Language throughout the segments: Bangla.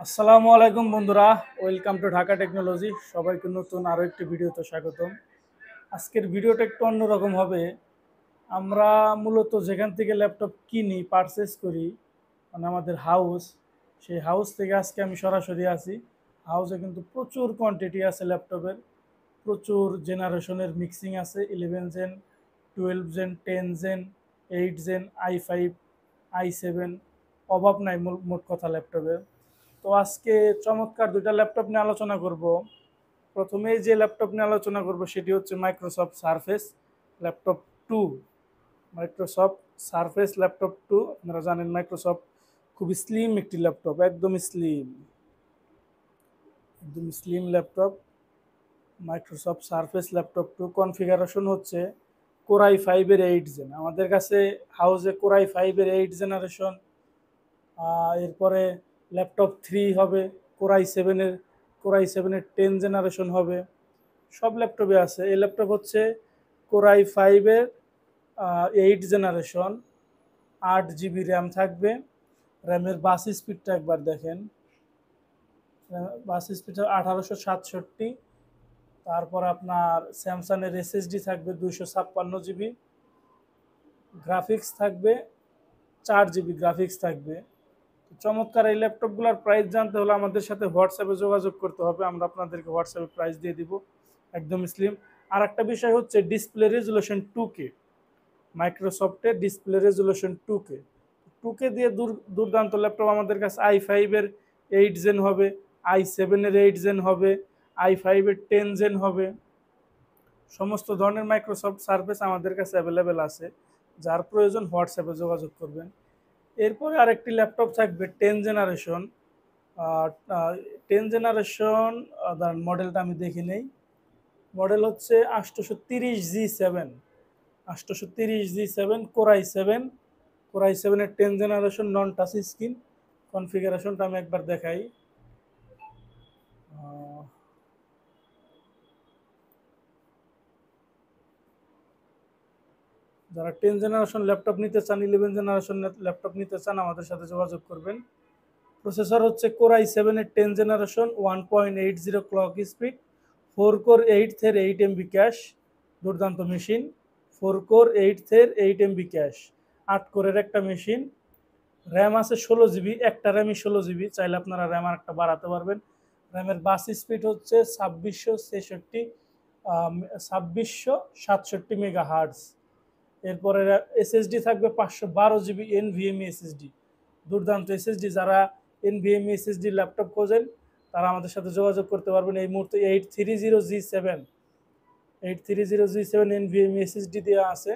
আসসালামু আলাইকুম বন্ধুরা, ওয়েলকাম টু ঢাকা টেকনোলজি। সবাইকে নতুন আরও একটি ভিডিওতে স্বাগতম। আজকের ভিডিওটা একটু অন্যরকম হবে। আমরা মূলত যেখান থেকে ল্যাপটপ কিনি, পারচেস করি, মানে আমাদের হাউস, সেই হাউস থেকে আজকে আমি সরাসরি আছি। হাউসে কিন্তু প্রচুর কোয়ান্টিটি আছে ল্যাপটপের, প্রচুর জেনারেশনের মিক্সিং আছে। 11 gen, 12 gen, 10 gen, 8 gen, i5, i7, অভাব নাই মোট কথা ল্যাপটপের। তো আজকে চমৎকার দুইটা ল্যাপটপ নিয়ে আলোচনা করব। প্রথমেই যে ল্যাপটপ নিয়ে আলোচনা করব সেটি হচ্ছে Microsoft surface laptop 2। Microsoft surface laptop 2, আপনারা জানেন মাইক্রোসফট খুবই স্লিম একটি ল্যাপটপ, একদম slim laptop. Microsoft surface laptop 2 configuration হচ্ছে কোরাই 5-এর 8 জেন। আমাদের কাছে হাউসে কোরাই 5-এর 8 জেনারেশন, এরপরে ল্যাপটপ 3 হবে, কোরাই 7-এর 10 জেনারেশন হবে। সব ল্যাপটপে আছে। এই ল্যাপটপ হচ্ছে কোরাই 5-এর 8 জেনারেশন, 8 জিবি র্যাম থাকবে। র্যামের বাস স্পিডটা একবার দেখেন, বাস স্পিড 1867। তারপর আপনার স্যামসাংয়ের এসএসডি থাকবে 256 জিবি, গ্রাফিক্স থাকবে 4 জিবি গ্রাফিক্স থাকবে। চমৎকার এই ল্যাপটপগুলোর প্রাইস জানতে হলে আমাদের সাথে হোয়াটসঅ্যাপে যোগাযোগ করতে হবে, আমরা আপনাদেরকে হোয়াটসঅ্যাপে প্রাইস দিয়ে দিব। একদম স্লিম। আর একটা বিষয় হচ্ছে ডিসপ্লে রেজুলেশন 2K। মাইক্রোসফটের ডিসপ্লে রেজুলেশন 2K দিয়ে দুর্দান্ত ল্যাপটপ আমাদের কাছে i5-এর 8 জেন হবে, i7-এর 8 জেন হবে, i5-এর 10 জেন হবে। সমস্ত ধরনের মাইক্রোসফট সার্ভিস আমাদের কাছে অ্যাভেলেবেল আছে। যার প্রয়োজন হোয়াটসঅ্যাপে যোগাযোগ করবেন। এরপরে আরেকটি ল্যাপটপ থাকবে 10 জেনারেশন। 10 জেনারেশন, মডেলটা আমি দেখি নেই। মডেল হচ্ছে 830G7, 830G7 কোরাই 7-এর 10 জেনারেশন, নন টাচ স্ক্রিন। কনফিগারেশনটা আমি একবার দেখাই। যারা 10 জেনারেশন ল্যাপটপ নিতে চান, 11 জেনারেশন ল্যাপটপ নিতে চান, আমাদের সাথে যোগাযোগ করবেন। প্রসেসর হচ্ছে কোরাই 7-এর 10 generation, 1.80 clock speed, 4 core 8 MB cache, দুর্দান্ত মেশিন। 4 কোর 8 MB ক্যাশ, 8 কোরের একটা মেশিন। র্যাম আছে 16 জিবি, একটা র্যামই 16 জিবি, চাইলে আপনারা র্যাম আর একটা বাড়াতে পারবেন। র্যামের বাস স্পিড হচ্ছে 2667 মেগা হার্টস। এরপরে এসএসডি থাকবে 512 জিবি NVMe এসএসডি, দুর্দান্ত এসএসডি। যারা NVMe এসএসডি ল্যাপটপ খোঁজেন তারা আমাদের সাথে যোগাযোগ করতে পারবেন। এই মুহূর্তে 830G7 NVMe এসএসডি দেওয়া আছে,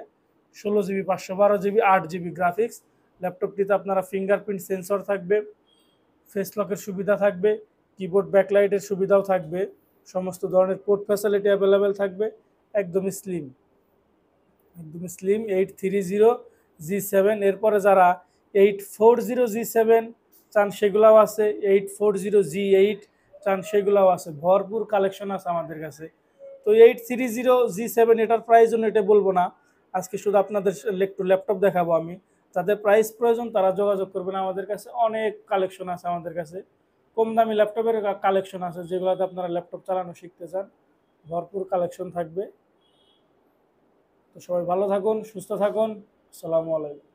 16 জিবি, 512 জিবি, 8 জিবি গ্রাফিক্স। ল্যাপটপটিতে আপনারা ফিঙ্গারপ্রিন্ট সেন্সর থাকবে, ফেস লকের সুবিধা থাকবে, কিবোর্ড ব্যাকলাইটের সুবিধাও থাকবে, সমস্ত ধরনের পোর্ট ফ্যাসিলিটি অ্যাভেলেবেল থাকবে। একদমই স্লিম, 830G7। এরপরে যারা 840G7 চান সেগুলাও আছে, 840G8 চান সেগুলাও আছে। ভরপুর কালেকশন আছে আমাদের কাছে। তো 830G7 এটার প্রাইস জন্য এটা বলবো না, আজকে শুধু আপনাদের একটু ল্যাপটপ দেখাবো আমি। যাদের প্রাইস প্রয়োজন তারা যোগাযোগ করবেন। আমাদের কাছে অনেক কালেকশন আছে, আমাদের কাছে কম দামি ল্যাপটপের কালেকশন আছে, যেগুলোতে আপনারা ল্যাপটপ চালানো শিখতে চান, ভরপুর কালেকশন থাকবে। তো সবাই ভালো থাকুন, সুস্থ থাকুন। আসসালামু আলাইকুম।